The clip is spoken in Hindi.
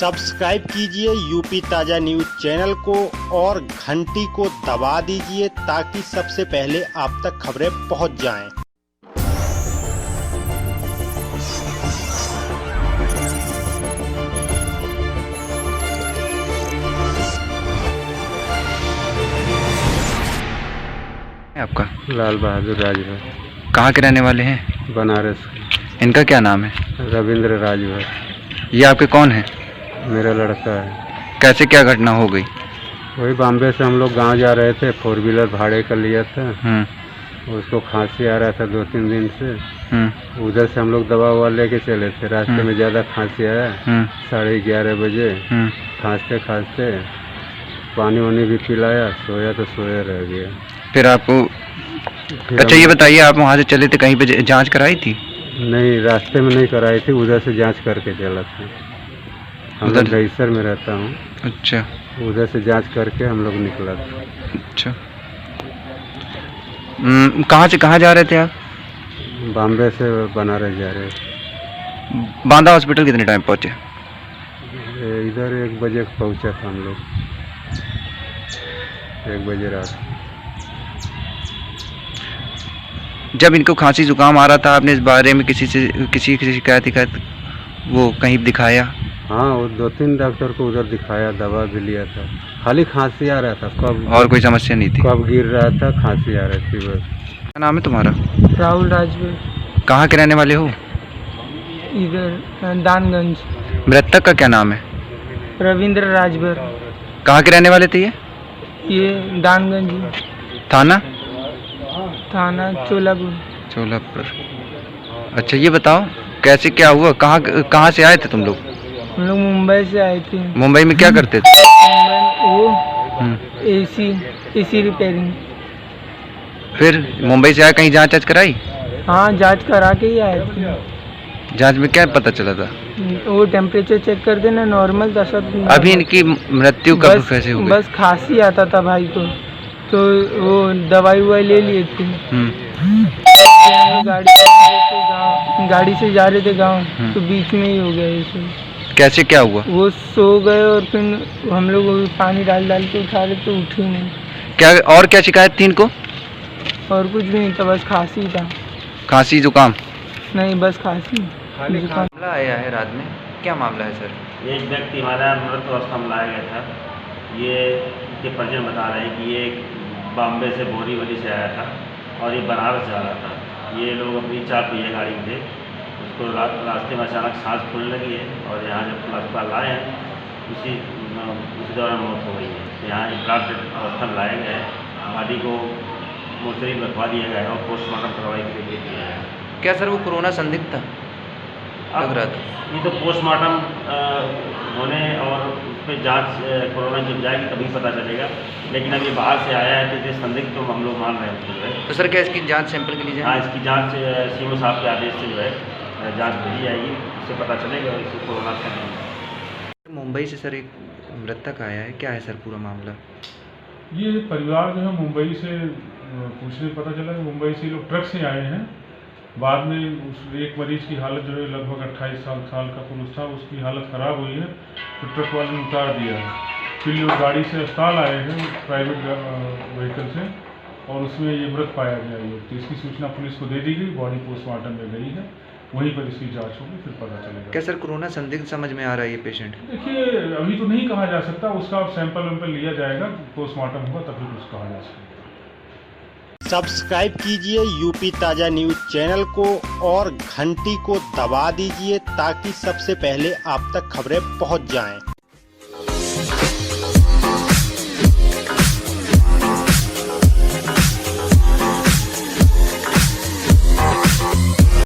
सब्सक्राइब कीजिए यूपी ताजा न्यूज चैनल को और घंटी को दबा दीजिए ताकि सबसे पहले आप तक खबरें पहुंच जाएं। आपका लाल बहादुर राजभर। कहाँ के रहने वाले हैं? बनारस। इनका क्या नाम है? रविंद्र राजभर। ये आपके कौन है? मेरा लड़का है। कैसे क्या घटना हो गई? वही बॉम्बे से हम लोग गांव जा रहे थे, 4 व्हीलर भाड़े कर लिया था। उसको खांसी आ रहा था 2-3 दिन से। उधर से हम लोग दवा ववा लेके चले थे। रास्ते में ज़्यादा खांसी आया। 11:30 बजे खांसते खांसते पानी वानी भी पिलाया, सोया तो सोया रह गया। फिर आपको अच्छा ये बताइए, आप वहाँ से चले थे, कहीं पे जांच कराई थी? नहीं, रास्ते में नहीं कराई थी, उधर से जांच करके चला था। हम लोग दहीसर में रहता हूँ। अच्छा, उधर से जांच करके हम लोग निकला था। अच्छा, कहाँ से कहाँ जा रहे थे आप? बॉम्बे से बनारस जा रहे थे। बांदा हॉस्पिटल कितने टाइम पहुँचे? इधर 1 बजे पहुँचा था हम लोग, 1 बजे रात। जब इनको खांसी जुकाम आ रहा था, आपने इस बारे में किसी शिकायत वो कहीं दिखाया? हाँ, वो 2-3 डॉक्टर को उधर दिखाया, दवा भी लिया था। खाली खांसी आ रहा था, कब और कोई समस्या नहीं थी? कब गिर रहा था, खांसी आ रही थी बस। क्या नाम है तुम्हारा? राहुल राजभर। कहाँ के रहने वाले हो? इधर दानगंज। मृतक का क्या नाम है? रविंद्र राजभर। कहाँ के रहने वाले थे ये दानगंज। थाना चोलापुर। अच्छा ये बताओ, कैसे क्या हुआ? कहाँ से आए थे तुम लोग? हम लोग मुंबई से आए थे। मुंबई में क्या करते थे? वो एसी रिपेयरिंग। फिर मुंबई से आए, कहीं जांच कराई? हाँ, जांच करा के ही आए थे। जांच में क्या पता चला था? वो टेम्परेचर चेक कर देना, नॉर्मल था सब। अभी इनकी मृत्यु कब कैसे हो गई? बस खांसी आता था भाई को, तो वो दवाई ववाई ले लिए थे। गाड़ी से जा रहे थे गाँव, तो बीच में ही हो गया ये। कैसे क्या हुआ? वो सो गए और फिर हम लोग पानी डाल के उठा रहे, तो उठी नहीं। क्या और क्या शिकायत थी इनको? और कुछ भी नहीं था, बस खांसी था। खांसी जुकाम? नहीं, बस खांसी जुकाम। मामला आया है रात में, क्या मामला है सर? ये एक व्यक्ति हमारा मृत अवस्था में लाया गया था। ये के परिजन बता रहे हैं कि ये बॉम्बे से बोरीवली से आया था और ये बनारस जा रहा था। ये लोग अपनी 4 पहिया गाड़ी में थे। उसको रास्ते में अचानक सांस फूलने लगी है और यहाँ जब अस्पताल लाए हैं उसी दौरान मौत हो गई है। यहाँ एक ब्लड अवस्था में लाया गया है। बॉडी को मोर्चरी में रखवा दिया गया है और पोस्टमार्टम करवाई के लिए दिया है। क्या सर वो कोरोना संदिग्ध था? लग रहा था। ये तो पोस्टमार्टम होने और उस पर जाँच कोरोना जब जाएगी तभी पता चलेगा, लेकिन अब ये बाहर से आया है तो ये संदिग्ध तो हम लोग मान रहे हैं। तो सर क्या इसकी जांच सैंपल के लिए? हाँ, इसकी जांच सीएमओ साहब के आदेश से जो है जांच भेजी जाएगी, उससे पता चलेगा इसको कोरोना का नहीं। मुंबई से सर एक मृतक आया है, क्या है सर पूरा मामला? ये परिवार जो है मुंबई से पूछने पता चला कि मुंबई से लोग ट्रक से आए हैं। बाद में उस एक मरीज की हालत जो है लगभग 28 साल का पुरुष था, उसकी हालत ख़राब हुई है, तो ट्रक वाले ने उतार दिया है। फिर लोग गाड़ी से अस्पताल आए हैं प्राइवेट व्हीकल से, और उसमें ये मृत पाया गया ये। तो इसकी सूचना पुलिस को दे दी गई, बॉडी पोस्टमार्टम में गई है, वहीं पर इसकी जांच होगी, फिर पता चलेगा। क्या सर कोरोना संदिग्ध समझ में आ रहा है ये पेशेंट? देखिए, अभी तो नहीं कहा जा सकता, उसका सैंपल वैम्पल लिया जाएगा, पोस्टमार्टम होगा तभी कुछ कहा जा सकता। सब्सक्राइब कीजिए यूपी ताजा न्यूज चैनल को और घंटी को दबा दीजिए ताकि सबसे पहले आप तक खबरें पहुंच जाएं।